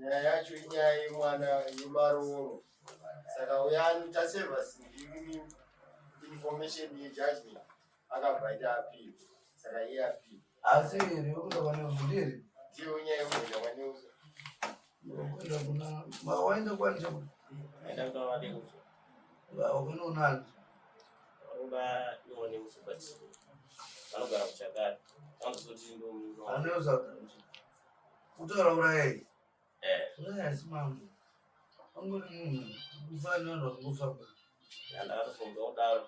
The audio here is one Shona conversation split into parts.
nyaya yacho inyaya yemwana yemaroro. Saka uyani taseva sindini information yejudgment akabvaita appeal. Saka iye appeal. Asi rekuda vanevhundiri ndiyo nyaya yekuenda kwaneuso. Kwenda kuna mawaenda kwanje Aenda kwa wale uso. wakuna unani Waruba nione uso bati. Anogara kuchagara. Anozoti ndo munhu. aneusa kutaura urayi urayi asimambo angori munhu kufanira ndokufamba Yanda akafunga udaro.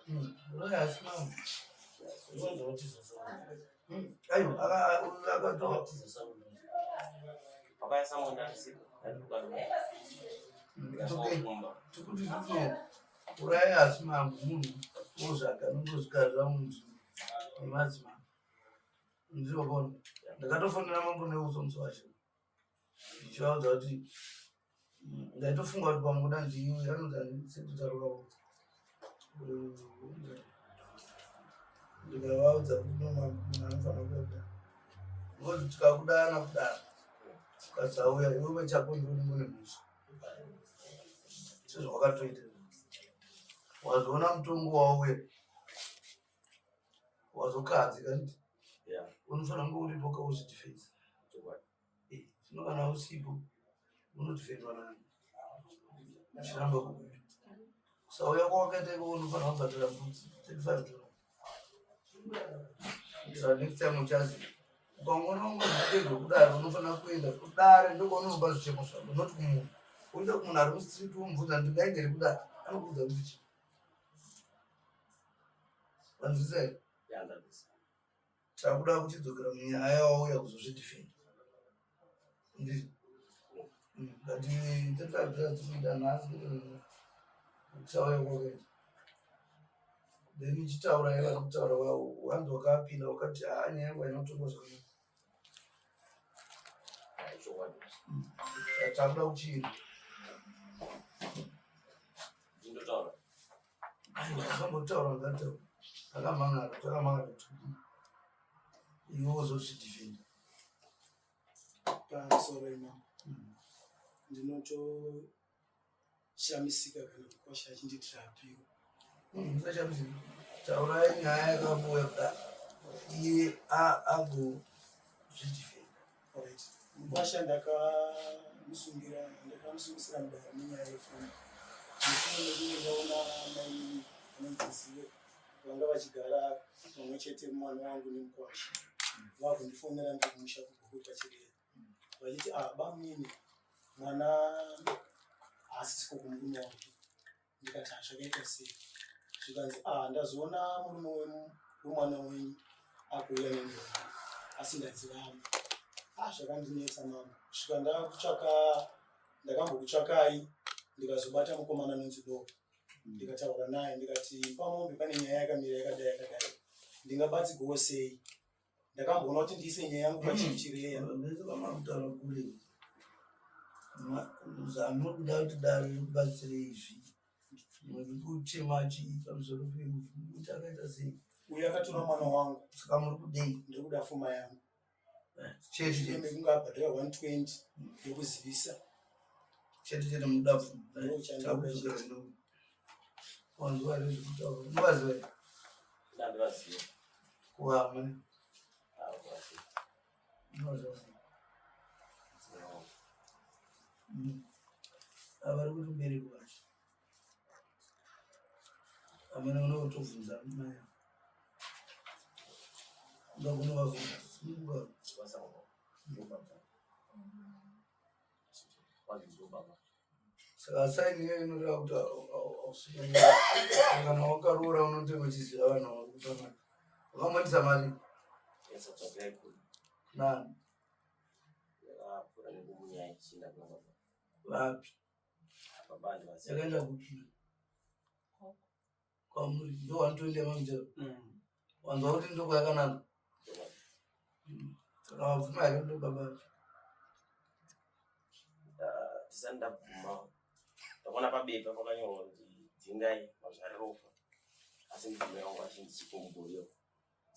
urayi asimambo Uzonzoti sasa. ayo akatoa Papa yasamunda siku. Aduka. tikuti zvino urayi asimambo munhu uzvaga nongozvigarira munhu nemadzimambo ndinobona ndakatofonera mambo neuso musi wacho ndichivaudza kuti ndaitofunga kuti pamuda ndiiwe anonzi sekutarukawo ndikavaudza kuti munhu anofanira kuda ngozi tikakudana kudana ukasauya iwe chako ndioningone mhosva sezvawakatoita wazoona mutongo wauya wazokahadzika nditi unofanira kunge uripo kauzvidhifensa zvino kana usipo unodhifendwa nani chiramba kukuita kusauya kwawakaita iko unofanira kubhadhara mbudzi 35 dollars next time uchazi ukaona ungazvipedza kudaro unofanira kuenda kudare ndokwaunozopa zvichemo zvako noti kumunhu uita kumunhu ari mustreet womubvunza ndingaingeri kudaro anokudza kuti vanzwisai takuda kuchidzokera munyaya yawauya kuzozvidhifenda ndii kati 35 dollars kuita nhasi kusauya kwakaita then ichitaura iva kutaura wanzi wakapinda wakati nyaya yangu hainotonga zvakanaka takuda kuchiina akambotaura ngataura takamhangara kuti iwe uzozvidhifenda pasorema ndinotoshamisika kana kukwasha achinditira apiro musachamisika taurai nyaya yakabuya kudaro iye agozvidhifenda mukwasha ndakamusungisira mudaro nenyaya yefoni ndifunenge ndaona mai anonzizive vanga vachigara pamwe chete mwana wangu nemukwasha vakundifonera ndikumusha kuguta chedera vachiti bamunini mwana asisiko kumurume wake ndikati zvakaita sei zvikanzi ndazoona murume wemwana wenyu akuuya nendombi asi ndadzivamo zvakandinetsa mama kusvika ndakambokutsvakai ndikazobata mukomana nonzi Doko ndikataura naye ndikati pamombe pane nyaya yakamira yakadai ndingabatsirwawo sei ndakamboona kuti ndiise nyaya yangu pachinhu chireya zanokuda kuti dare rikubatsire izvi muri kuchema chii pamusoro pekuti akaita sei uyo akatora mwana wangu saka muri kudei ndiri kuda fuma yangu chete mekunge abhadhara 120 yokuzivisa chete muda fuma wanzuva rezvekutaura muvaziva kuhama avari kuti ubereki wacho amene unotobvunza maya ngakunovavunza saka saini iyo inoreva kuti kana wakaroora unotenge uchiziva vanhu vakutamata wakamwandisa mari nani vapi yakaenda kupi kwamuri ndo 120 mamutero wanzwa kuti ndoko yakanaka saka wabvuma here ndo baba tisanda bvuma ndakuona pabepa pakanyorwa kuti dzingai mazvarirofa asi mvumo yangu achinzi chikumbuyo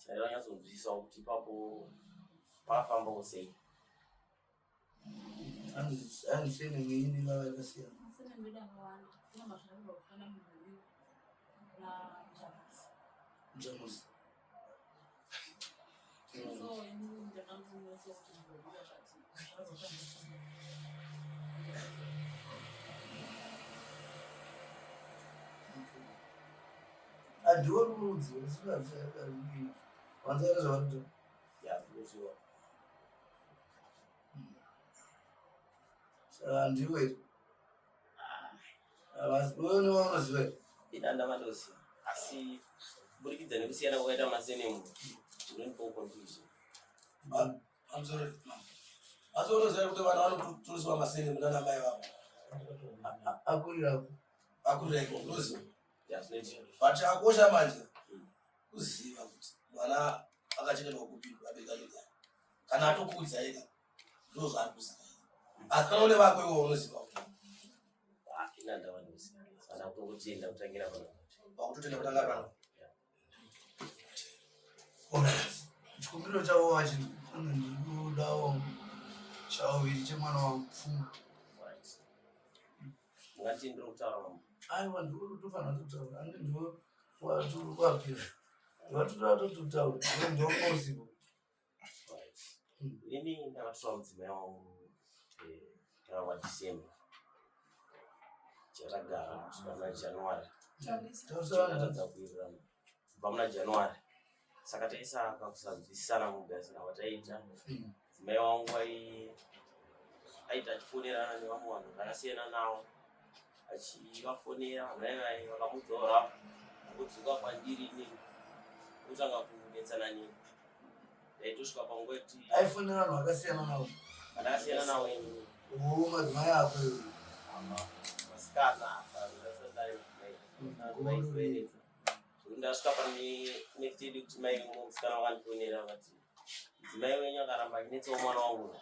chaira nyatsonzwisisawo kuti ipapo pafambawo sei andisene ngini ngavakasiyana mjamusi adiwo rudzi rusikaziakalini wanzara zvavakuita yakuziwa saka ndiwe wewe waunoziva idanda madosi asi burikidza nekusiyana kwakaita masenemu ndonipo confusion asi unoziva kuti vana vanoturisiwa masenemu nana mai vavo akurirapo akureko unoziva yazvinoitika but chakakosha manje kuziva kuti mwana akachengetwa kupindwa abereka chega kana atokudza ega ndo zvaari kuziva asi kana une vako iwo unoziva kuti inanda madosi kana kutotenda kutangira pano wakutotenda kutanga pano chikumbiro chavo ndikudawo chauviri chemwana wamupfuma mungatindiro kutaura mamo aiwa ndikutofanira kutaura andi ndo waturwapira ndiwatotataura ndoposible ini ndakatora mudzimai wangu waDisemba chatagara kusvika muna January tatadza kuwirirana kubva muna January saka taisaka kusanzwisisana mugazina wataita mudzimai wangu aita achifonerana nevamwe vanhu vakasiyana navo achivafonera vanai vakamudzora kudzuka kwandiri inini kutanga kunetsana nini ndaitosvika panguva yekuti aifonera vanhu vakasiyana navo vandakasiyana navo inini madzimai ako masikana ndasvika panetedi kuti mai musikana wakandifonera vati mudzimai wenyu akaramba achinetsawo mwana wangu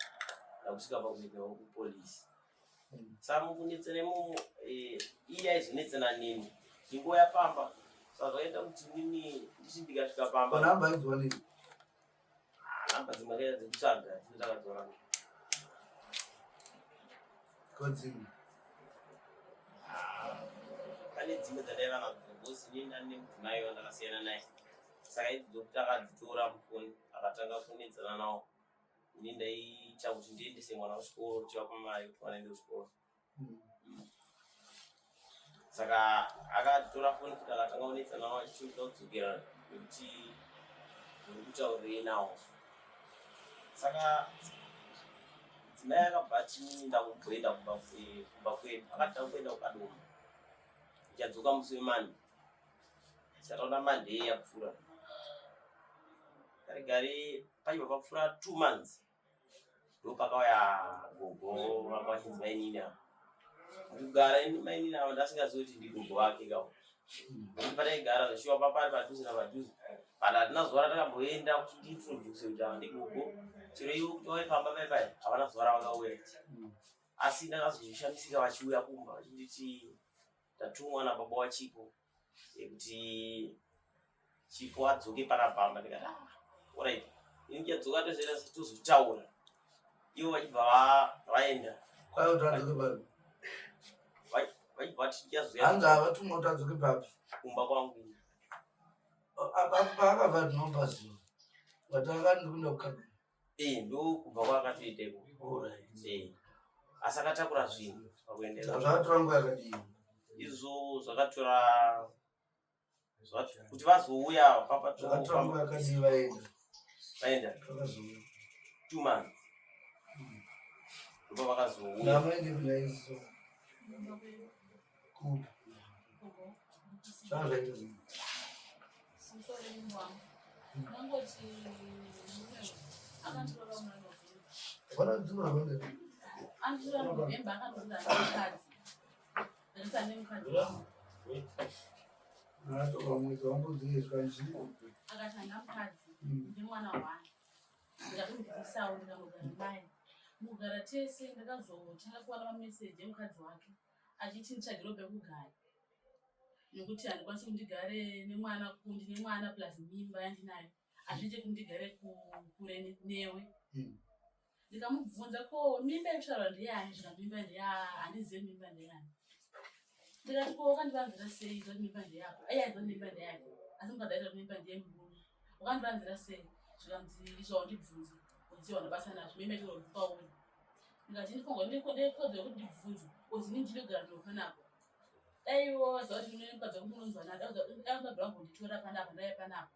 ndakusvika pakubekewa kupolisi saka mukunetsana imomo iye aizonetsana nini inguva yapamba saka zvakaita kuti nini ndichi ndikasvika pamba namba aidzwa nini namba dzimwe kaita dzekutsvaga dzinotakadzorana kodzini pane dzimwe dzandaiva nadzo bosi inini ndane mudzimai wandakasiyana naye saka idzi dzokuti akadzitora mufoni akatanga kunetsana nawo ini ndaiita kuti ndiendese mwana kuchikoro tivapa mari kuti mwana ende kuchikoro saka akatora foni kuti akatanga kunetsana nawo achichoda kudzokera nekuti uri kutaurirei nawo saka dzimai akabva achinda kumboenda kumba kwedu akatanga kuenda kukadoma ichadzoka musi wemande chataona mande yapfuura gare gare pachibva papfuura 2 months ndo pakauya gogo vanga vachinzi mainina kugara mainina avo ndasingazivi kuti ndigogo wake kawo kuti pataigara zvashiwa papari padhuze napadhuze but hatina zuva ratakamboenda kuti ndiintroduce kuti ava ndigogo chero ivo kuti vaipamba paipai havana zuva ravakauya asi ndakazozvishamisika vachiuya kumba vachinditi tatumwa nababa wachipo kuti chipo adzoke panapamba ndikati alright ini ndichadzoka tozera tozotaura ivo vachibva vaenda kwai kuti adzoke papi vachibva vati ndichazoya hanzi havatumwa kuti adzoke papi kumba kwangu paakabva ndinopaziva but akati ndikuenda kukadoma ndo kubva kwakatoiteko asi akatakura zvinhu pakuendera zvakatora nguva yakadii izvo zvakatora kuti vazouya zvakatora nguva yakadii vaenda vakazouya 2 months ndopa vakazouya namaende kunaiso kupi zvanga zvaita zvinhu hapana kudzimura kwende atoka mwedzi wambodziiswa nji akatanga mukadzi nemwana wake ndikatomubvisawo ndikanogara naye mugara tese ndakazotanga kuwana mameseji emukadzi wake achiti nditsvagirwe pekugara nekuti handikwanisi kundigare nemwana ndine mwana plus mimba yandinayo hazviite kuti ndigare kure newe ndikamubvunza ko mimba yekushara ndeyani zvika mimba handizive mimba ndeyani ndikati ko wakandivanzira sei kuti mimba ndeyako aiaiva mimba ndeyake asi mukadaita kuti mimba ndeyemurume wakandivanzira sei zvikanzi izvaundibvunza uziwana basa nazvo mimba itokauri ndikati ndifunga ndekodzo yekuti ndibvunze kuti ini ndinogara ndopanapa daiwo zauti mukadzi wako munonzwa nada auzabva ngonditora panapa ndaiye panapa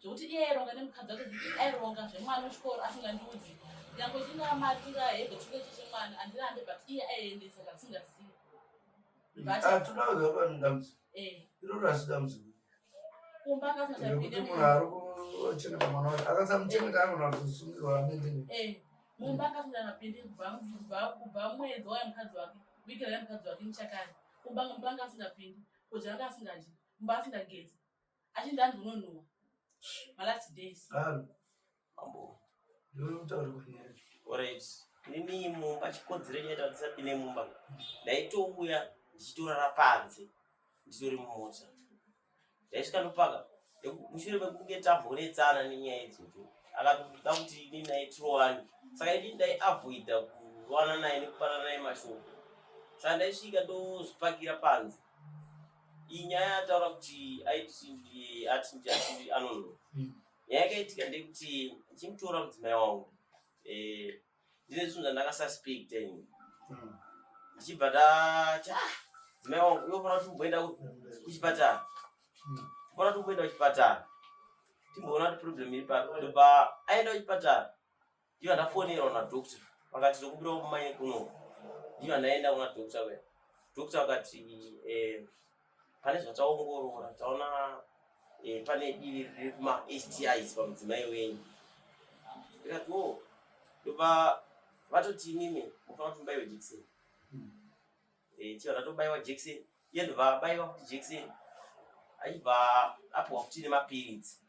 zvokuti iye aironga nemukadzi wake aironga zvemwana wechikoro asingandiudzi nyange chingamari chingahebhe chike chechemwana handirambe but iye aiendesa kasingazivi atunaudza pandamzi iroro asidamzi kumba kuti munhu ari kuchengeta mwana wacho akasamuchengeta anogona kuzosungirwa amendini mumba akasingapindi kubva mwedzi wauya mukadzi wake bikira yemukadzi wake muchakare kumba anga asingapindi kudya anga asingadyi mumba asingagezi achindi andononowa malast days Alright. Nini mumba chikodzero chaita kuti tisapinde mumba. Ndaitouya ndichitorara panze nditori mumota. Ndaisvika ndopaka mushure mekunge tamboretsana nenyaya idzodzo akatoda kuti ini naitirowani saka ini ndaiavoida kuwana naye nekupanana naye mashoko saka ndaisvika ndozvipakira panze. Iyi nyaya yataura kuti aiti anono nyaya yakaitika ndekuti ndichimutora mudzimai wangu ndine zvinhu zvandakasuspecta ini ndichibva ndati mudzimai wangu inofanira kuti umboenda kuchipatara fora tukuenda kuchipatara timboona kuti problem iri papi ndobva aenda kuchipatara ndiyo ndafonera kuna doctor vakati tokubira kumanye kuno ndiyo ndaenda kuna doctor we doctor vakati pane zvataongorora taona pane divi riri kuma STIs pamudzimai wenyu ndikati ndobva vatoti inini mufanira kuti mubaiwe jekiseni tiyo ndatobayiwa jekiseni iye ndobva abayiwa kuti jekiseni achibva apuwa futi nemapiritsi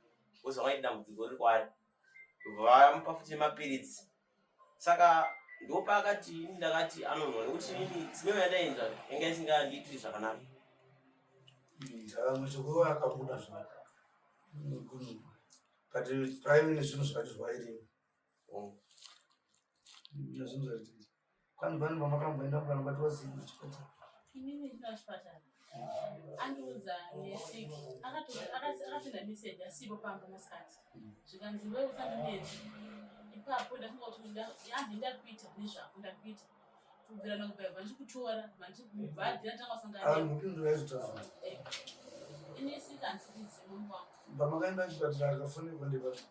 ozva waita dambudziko riri kwaari ndobva vamupa futi nemapiritsi saka ndopakati ndakati anonwa nekuti inini dzimwe yandaenda yanga isingandiitiri zvakanaka mashoko akabuda zvakanaka kati paive nezvinhu zvakati zvaireva nezvinhu zvati kwani pane pamakamboenda kana bati wazii kuchipatara inini ndina kuchipatara andiudza nesiki akasenda meseji asipo pamba masikati zvikanzi wewe usanonedzi ipapo ndafunga kuti hanzi ndakuita nezvako ndakuita kubvira nakubvaibva ndichikutora mandichikubhadhi natanga mupindura yaizvitaura ini siki handisikizi mungu wangu pamakaenda kuchipatara akafonekwa ndepati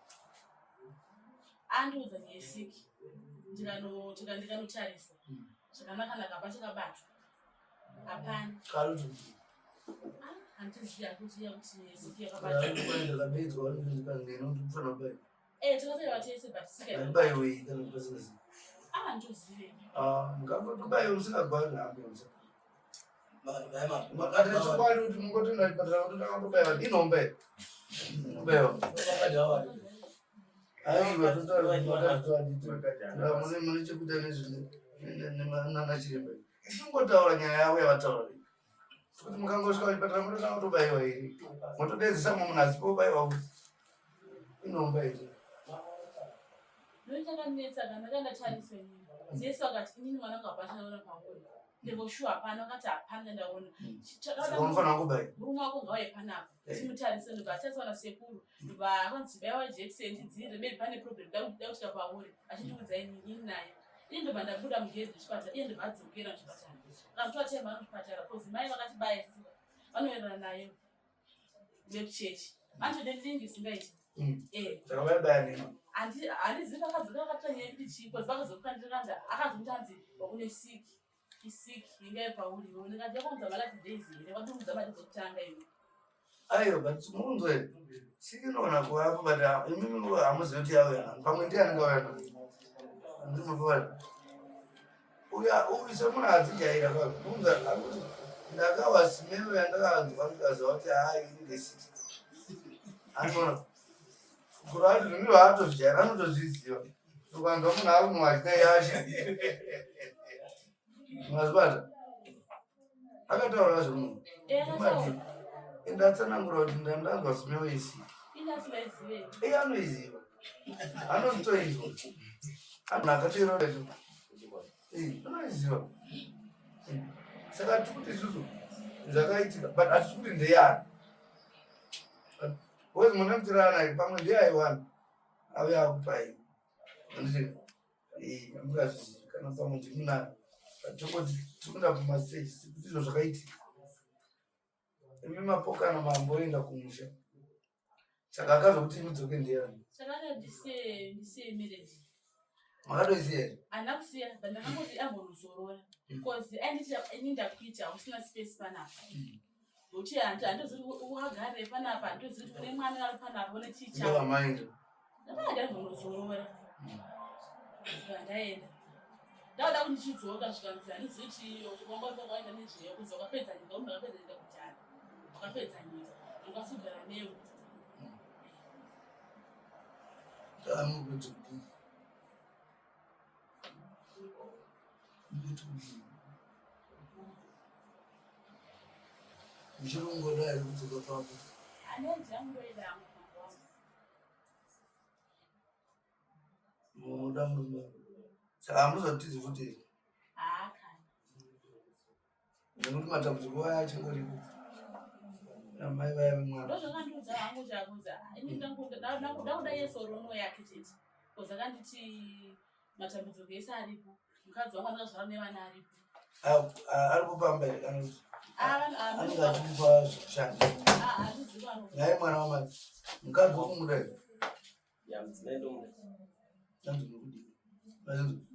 andiudza nesiki ndikanotariswa zvakanaka pachakabatwa hapana karuti handiziva kuti nesiki yakabatwa ndakabedzwa ndikangena kuti kufana kubai takataiwa tese but sika baiwei kana pasingasi ndozive ngambotobaiwa musingagwari ambusa makatichokwadi kuti mungotoenda chipatara kuti takambobaiwa dinombe baiwa aiwa mune chekuita nezvinanachiremba tingotaura nyaya yavo yavataura kuti mukangosvika kuchipatara mototanga kutobaiwa iri motodedzisa mwe munhu asipobayiwa kuti inomba iri ndochakanetsa kana ndakandatariswa inini jesu akati inini mwana wangu hapana ndaona pauri ndingoshuwa hapana akati hapana ndaona unofanira kubai murume wako ngauye panapa timutarise ndobva atariswa sekuru ndobva akanzi baiwa jekiseni tidzirire maybe pane problem da kusvika pauri achindiudza ini naye ini ndobva ndabuda mugedhi chipatara iye ndobva adzokera muchipatara akamtoatema muchipatara kozi mai vakati baya vanoenderana nayo vekuchechi vanotode ndingi singaiti handizivi vakadzoka vakatanya kuti chii kozi vakazokandikanda akazomutanzi une siki isiki ingai pauriwo ndikati yakanza malati days here vatomudza mari dzokutanga iwe aiyo but munzwe siki inoona kuvapo but imimi hamuzivi kuti yauya pamwe ndiye anenge auya ndimupavati uyu semunhu adzijaira munzwa akuti ndakawa simewe yandakanzwa ndikaziva kuti hai inde 60 anoona kurati zvimiro haatozvijaira anotozviziva ukanzwa munhu akunwa achidai mazibata akataura zvemunhu ndatsanangura kuti ndandanzwa simewe isi iye anoiziva Anozitoizwa. Anakatero lecho. Unoziva. Saka tikuti isusu zvakaitika but hatisi kuti ndeyani. Wezi munomutirana pamwe ndeyaiwana ave akupai. Anditi amukazvizivi kana pamwe ndimuna tongoti tikunda kumasteji kuti izvo zvakaitika. Imi mapokana mamboenda kumusha. Saka akazokuti imudzoke ndeyani. Chakanga ndisemerezi. Makatoisiya. Anakusiya ndakangoti ambonozorora. Because ini ndakuita usina space panapa. Uchi handoziri wakagare panapa handoziri kuti une mwana ari panapa une chicha. Ndova mind. Ndakanga ndambonozorora. Ndaenda. Ndauda kuti ndichidzoka zvikanzi handizivi chiyo kwanga kwakaenda nezveyo kuzi wakapedza nyika unhu wakapedza nyika kutana. Wakapedza nyika. Ukasugara newe. Mchirungu dai kudzoka papo. Anenzi angoenda Muda muda. Saka hamuzotizi futi. Kana. Nekuti matambudziko aya achingoripo. Amai vaya vemwana. Ndozvakandiudza hangu chakuza. Ini ndakuda yesoro uno yake chete. Koza kanditi matambudziko ese aripo. Mukadzi wangu andakazvara nevana aripo. Aripo pamba here kana kuti. Anenge achimupa zvekushanda. Handizivi anokuda. Naye mwana wamai. Mukadzi wokumuda here. Mudzimai ndomuda. Ndanzi nokudii. Mazinzi.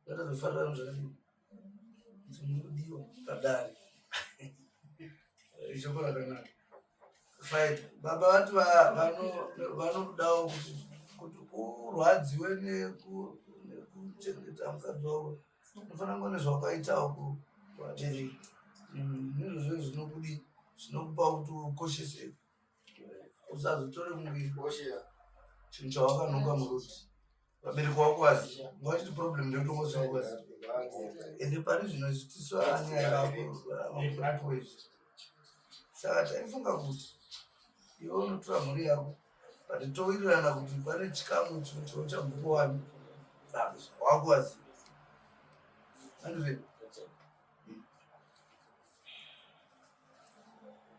Ngatazofarira zvakadii. Ndinokudiwa padare. Ishoko rakanaka. Fight. Baba vati vanodawo kuti urwadziwe nekuchengeta mukadzi wako. Unofanira kuva nezvawakaitawo kuvabereki. Ndizvo zvinokudii zvinokupa kuti ukosheseke. Usazotore chinhu chawakanonga muruti. Vabereki vako vaziva. Ngavachiti problem ndekutongo zvavaziva. Ende pari zvino zvitiswa nyaya yako izvi. Saka taifunga kuti iwe unotora mhuri yako but towirirana kuti pane chikamu chimwe chambokuwani wakuwaziva. Andizve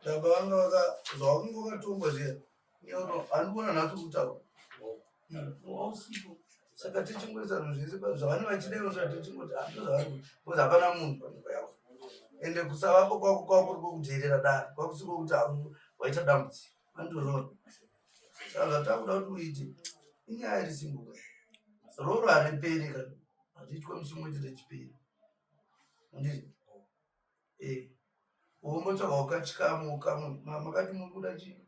baba vanga zvawakunge wakatongwa zviya handikuona nhasi kutaura wausipo. Saka tichingorisa zvinhu zvese zvavane vachidairota tichingoti handozvavari because hapana munhu panyika yavo. Ende kusavapo kwako kuri kwokuteerera dare kwakusiko kuti waita dambudziko. Andozvona. Saka zvatakuda kuti uite inyaya irisimbuka. Roro hariperi kana hatiitwe musi mumwe chete chiperi. Andizvo. Umbotsvaga wakachikamu kamwe makati mukuda chii?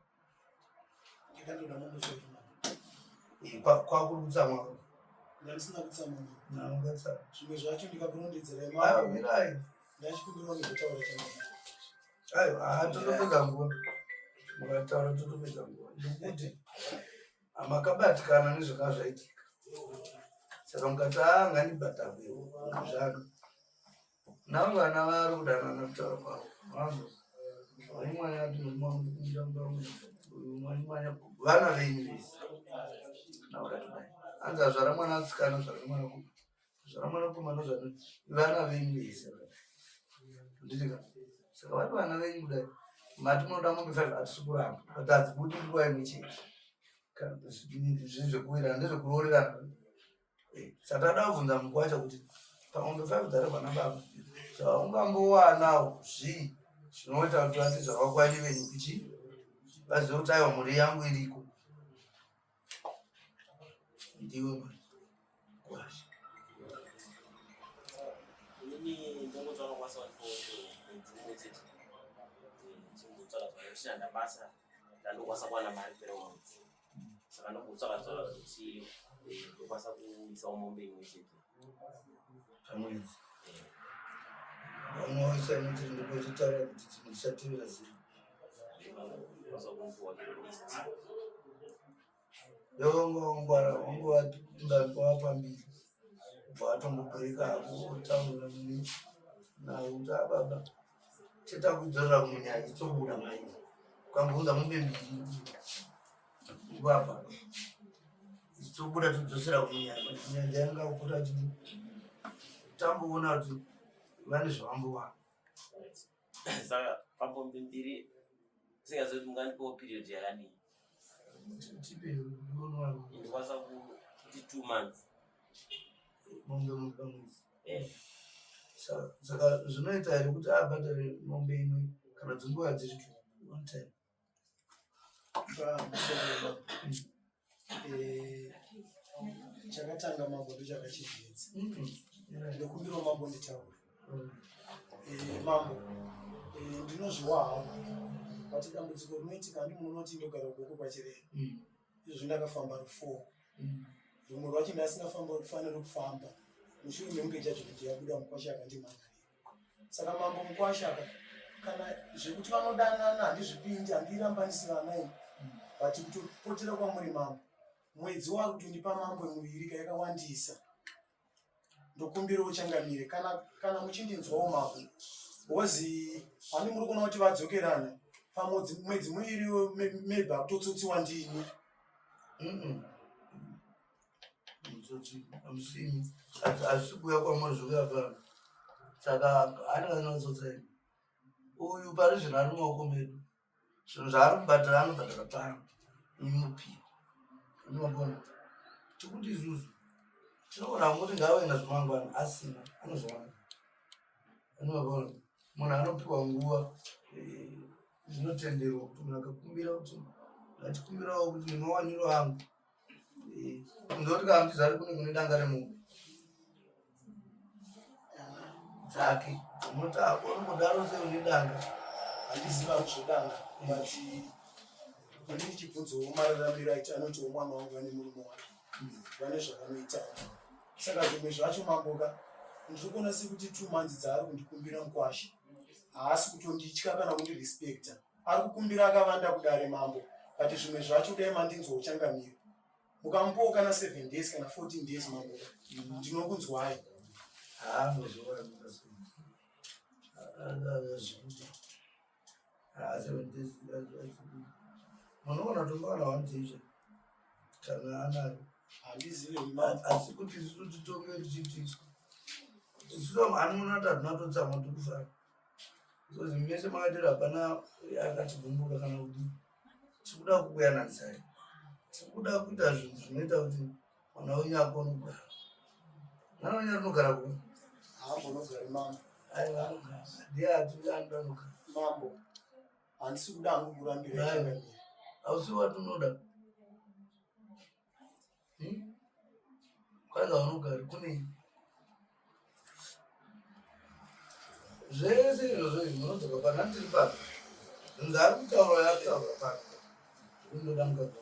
Ndikandoda mundosoita. Kwakuri kutsamwa. Ndisina kutsamwa. Ungatsamwa. Zvimwe zvacho ndikakurondedzera imwe. Aiwa mirai. Ndachikumbira ngekutaura changu. Aiwa totopedza nguva. Mukataura totopedza nguva. Ndikuti makabatikana nezvakanga zvaitika. Saka mukati ngandibatabwewo zvako. Navo vana vari kudanana kutaura kwavo. Vaimwanya kuti vana veinivhisi. Anzi azvara mwana atsikana zvara mwana kuma. Zvara mwana kuma vana veinivhisi. Nditika. Saka vari vana venyu kudai. Mati munoda mombe 5 hatisi kuramba. Kuti hadzibudi nguva imwe chete. Zvekuwirana ndezvekurorerana. Saka tada kubvunza mukuru wacho kuti pamombe 5 dzari vana baba. Ungambowanawo zvii zvinoita kuti vati zvakakwani venyu kuchi vazive kuti aiwa mhuri yangu iriko. Ndiwe mani kwashi. Inini ndongotsvaka kwasa dzimwe chete. Ndingotsvaka zvanoshanda basa ndandokwasa kuwana mari pera mwedzi. Saka ndongotsvaka kuti ndokwasa kuisawo mombe imwe chete pamwedzi. Unoisa inoti ndikochitaura kuti dzinoshatirira ziri. Wangowapambiri watombobreka kutaura nawo kuti ababa teta kudzorera munyaya itsobuda mai ukambunza mombe mbiri Baba. Sobuda tudzosera kunyanya. Nyanja yanga ukuta chini. Tamboona kuti vane zvavambowana. Saka pambombe mbiri singazoti mungandipawo period yakadini. Tipe unowana. Ndikwanisa kuti 2 months. Mombe mupamwedzi. Saka zvinoita here kuti abhadhare mombe imwe kana dzinguva dziri 1 time. Chakatanga mambo ndochakachibvedza. Ndokumbirawo mambo nditaura. Mambo, ndinozviwa hangu. Kuti dambudziko rinoitika ndimunoti ndogara ukoko kwachirere. Izvo ndakafamba ru4. Rumwe rwacho ndasingafamba rufanira kufamba. Mushure mekunge judgment yabuda mukwashaka ndimangarira. Saka mambo mukwashaka kana zvekuti vanodanana handizvipindi handirambanisi vana imi. But kutopotera kwamuri mambo. Mwedzi wari kutondipa mambo muviri yakawandisa. Ndokumbira uchangamire kana muchindinzwawo mambo. Wozi handi muri kuona kuti vadzokerana pamwedzi muviriwo maybe akutotsitsiwa ndini. Mutsotsi amusimi asi kuuya kwamuri zvokuya pano. Saka anenge anotsotsa uyu pari zvinhu ari mumaoko medu. Zvinhu zvaari kubhadhara anobhadhara pano. Imupi. Unobona. Tikuti isusu tinoona kuti ngavena zvamangwana asina anozvana. Unobona. Munhu anopiwa nguva zvinotenderwa kuti munhu akakumbira kuti ngatikumbirewo kuti nemawaniro angu ndoti kana ndizari kune danga remunhu dzake unoti unongodaro sei une danga handiziva zvodanga but ndini chibvunzowo mararamiro aiti anotiwo mwana wangu ane murume wake vane zvavanoita. Saka zvimwe zvacho mamboka ndiri kuona sekuti 2 months dzaari kundikumbira mukwasha haasi kutonditya kana kundirespecta. Ari kukumbira akavanda kudare mambo but zvimwe zvacho dai mandinzwa uchangamira. Mukamupawo kana 7 days kana 14 days mambo ndinokunzwai. Munoona tombana 1 day kana anayo. Handizivi asi kuti isusu titonge tichiti isusu anoona kuti hatina totsama tikufara. Because mese makatira hapana akatibvumbuka kana kuti tikuda kukuyananisai. Tikuda kuita zvinhu zvinoita kuti mwana wenyu akone kugara. Mwana wenyu anogara kupi? haambonogari mambo. Aiwa ndiye ati anoda kugara. Mambo handisi kuda hangu kurambira changamira. Hausi watunoda. Kwanza unogari kune zvese izvozvo zvinodzoka pana ndiri pano. Nzari kutaura yakutaura pano. Unoda mugagara.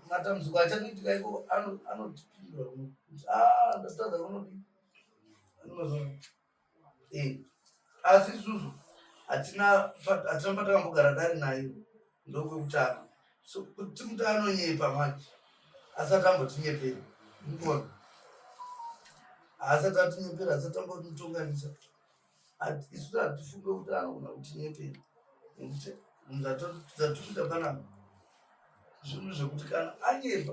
Matambudziko achanoitika iko anotipindura kuti ndatadza unodii. Anozona. Asi isusu hatina patakambogara dari nayo ndokwekutanga. So kuti muti anonyepa manje asati ambotinyepera. Ndibona. Asati atinyepera asati ambotitonganisa. Isusu hatifunge kuti anogona kutinyepera. Nekuti dzatikuita panapa zvinhu zvekuti kana anyepa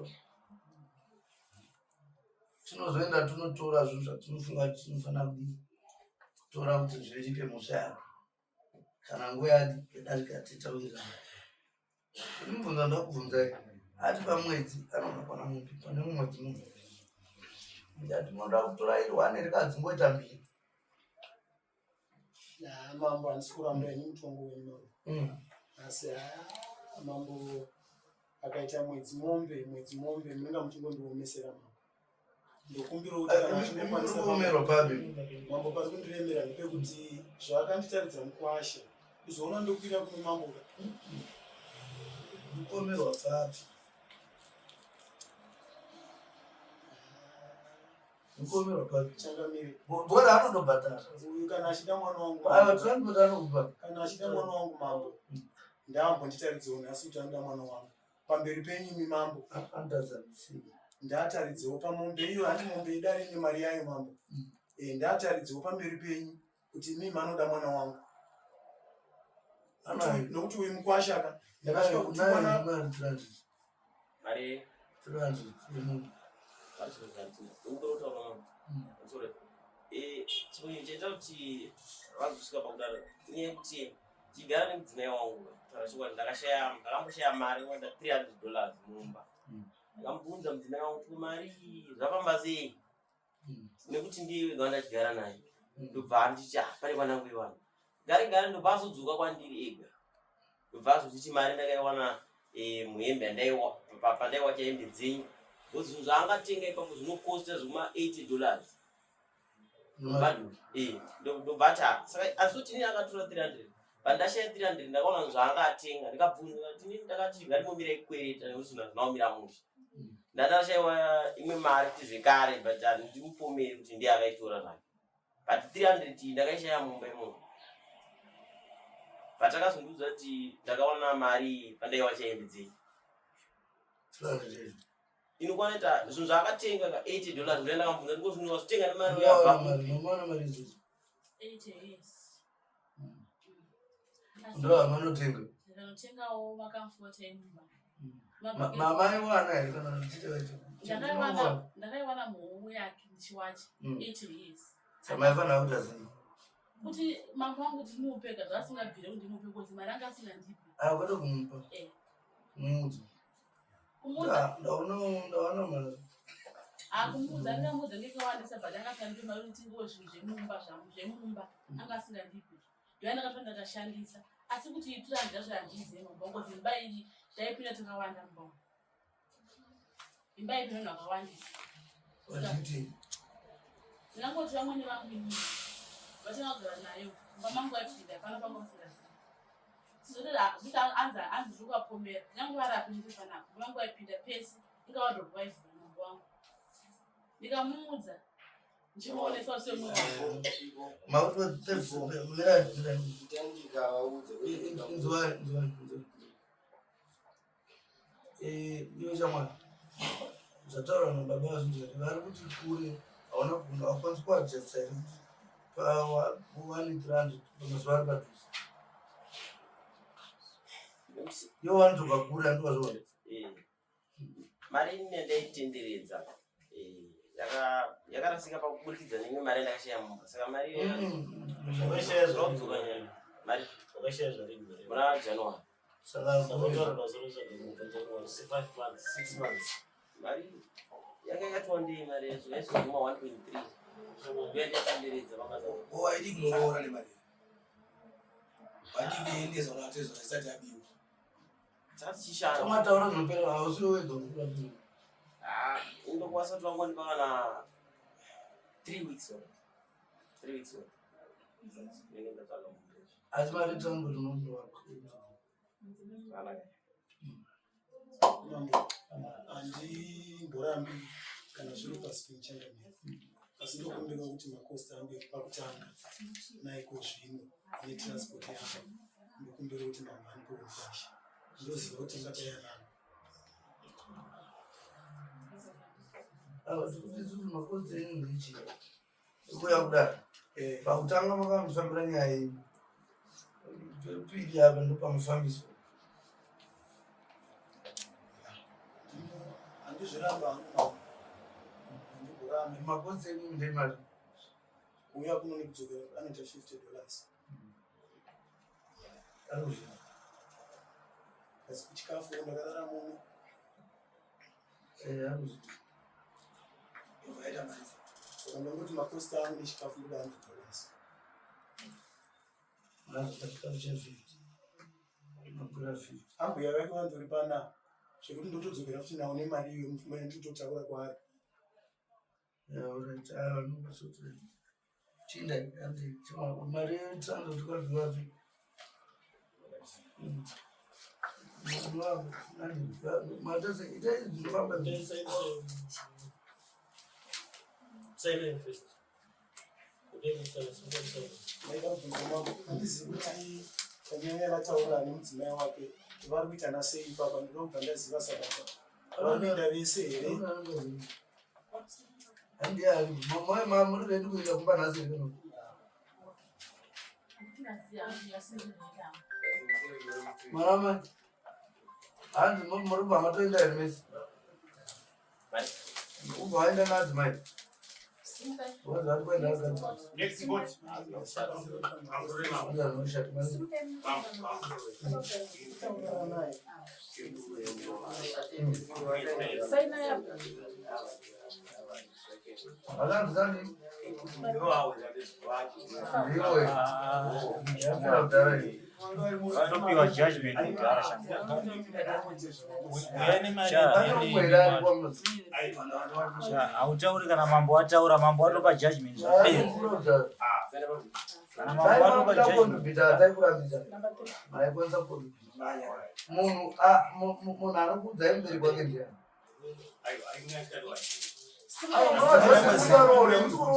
tinozoenda tunotora zvinhu zvatinofunga kuti tinofanira kudii kutora kuti zviripe mhosva yako kana nguva yadarika titawirirana. Ndimubvunza ndakubvunzai ati pamwedzi anogona mupi pane mumwedzi mumwe ndati munoda kutora iri 1 rikadzingoita 2. Mambo handisi kuramba ini mutongo wenyu. Asi mambo akaita mwedzi mombe munenge muchingondiomesera mambo. Ndokumbira kuti kana achingokwanisa mambo pari kundiremera ndepekuti zvakanditaridza mukwasha kuzoona ndokuira kune mambo. Mukomerwa papi? Mukomerwa papi? Changamire. Bora anondobhadhara. Uyu kana achida mwana wangu. Aiwa tinondobhadhara kubva. Kana achida mwana wangu mambo. Ndambonditaridzewo nhasi kuti anoda mwana wangu. Pamberi penyu mambo. Ndataridzewo pamombe iyo handi mombe idare nemari yayo mambo. Ndataridzewo pamberi penyu kuti mimi anoda mwana wangu. Nokuti uyu mukwashaka ndakasvika kuti mwana mari 300 yemunhu. ungorotaura chimwe chaita kuti vazosvika pakudaro inyaya yekuti chigara nemudzimai wangu tarashikwa ndakamboshaya mari wanda $300 mumba. Ndakambunza mudzimai wangu kuti mari zvafamba sei nekuti ndiye wega wandachigara naye. Ndobva anditi pane panangu iwana gare ndobva azodzoka kwandiri ega. Ndobva azotiti mari ndakaiwana muhembe pandaiwa chahembe dzenyu zvinhu zvaangatenga ipapo zvinokosta zvekuma $80. Ndobva saka asi tini akatora 300 pandashaya 300 ndakaona zvaangatenga ndikabvunza tini ndakati ngarimomira ikwereta nekuti zvinhu zvinaomira musha ndandashayiwa imwe mari kuti zvekare but handimupomeri kuti ndiye akaitora nayo but 300 ndakaishaya mumba imomo patakazondiudza kuti ndakawana mari pandaiwa chahembe dzenyu inokwanita zvinhu zvaakatenga ka $80 ndio ndakambunza ndiko zvinhu zvazvitenga nemari yabva Mama mari idzo. 8 years. Ndo amanotenga. Ndinotengawo makamfota emumba. Mama iwana here kana ndichitewecho. Ndakaiwana muhomwe yake ndichiwacha 8 years. Saka yafana kuti azini. Kuti mama wangu ndinopeka zvasingabvire kuti ndinope kuti mari anga asingandipi. Kwete kumupa. Mumudzi. Kumuudza. Ndaona mari. Kumuudza ndingamuudza ndikawandisa but angatandipe mari kuti ndiwo zvinhu zvemumba anga asingandipi. Ndio ndakapanda ndashandisa. Asi kuti itirandira zvandize mumba ngozi imba iyi ndaipinda takawanda mumba. Imba iyi pinda vakawandisa. Wachiti. Ndingangoti vamweni vangu inini vatinogara nayo mamangu apinda pano pamusingasi sizoti anzi zvokapomera nyange varapinda panapo mamangu apinda pesi ndikawadhokuvaivhura mambo wangu ndikamuudza ndichimuonesa semwe iwe chamwana zvataura nababa vazvinjati vari kuti kure hauna kugona hakwanisi kuadjesta here kuti pa1 300 pamazuva ari padhuze iwo vanotobva kure andovazvoona mari ine ndaitenderedza yakarasika pakuburikidza neimwe mari ndakashaya mumba saka mari zvaudzoka nyaya mari muna January mari yanga yakatondei mari yacho yaizoguma 1.3 ndoyandaitenderedza waidi kunoora nemari vadingeendeza unatezva isati yabiwa mataura zvinopera hausiwo wega indokwasati vangonipa kana 3 weeks asi mari tangu rinondoa handimborambi kana zviri pasi penchangamiri asi ndokumbeka kuti makosta angu pakutanga naiko zvino netransport yangu ndokumbeka kuti mamhani poundashi ndoziva kuti ngatayanana makosta enyu ndichi kuya kudaro pakutanga makandifambira nyaya yenyu pepiri apa ndopamufambiswa handizviramba hangu makosta enyu ndemari kuuya kuno nekudzokera anoita $50 arozvina asi kuchikafu ndakarara muno arozvina vaita mari saka ndongoti makosta angu nechikafu ndoda $100 nazvakachikafu cha50 magura 50 angu yavake vandori pana zvekuti ndotodzokera futi nawo nemari iyo mufumai nditotaura kwaari alright anosotra chinda andi mari yetrando tikaviwapi matose itai zvinofamba handizivi kuti kanyanya vataura nemudzimai wake vari kuitana sei ipapa ndinobva ndaziva sabasa vanoenda vese here handiari muri rendi kuenda kumba nhasi here marama Hanzi muri kubva matoenda here mesi? Ubva waenda nadzo mai? Wazati kuenda akadzi? Akanzani? Ndiwe. Yapera kudara iyi. Vanopiwa judgment kugara hautauri kana mambo ataura mambo atopa judgment kana mambo atopa judgment munhu anokudzai mberi kwake ndiani?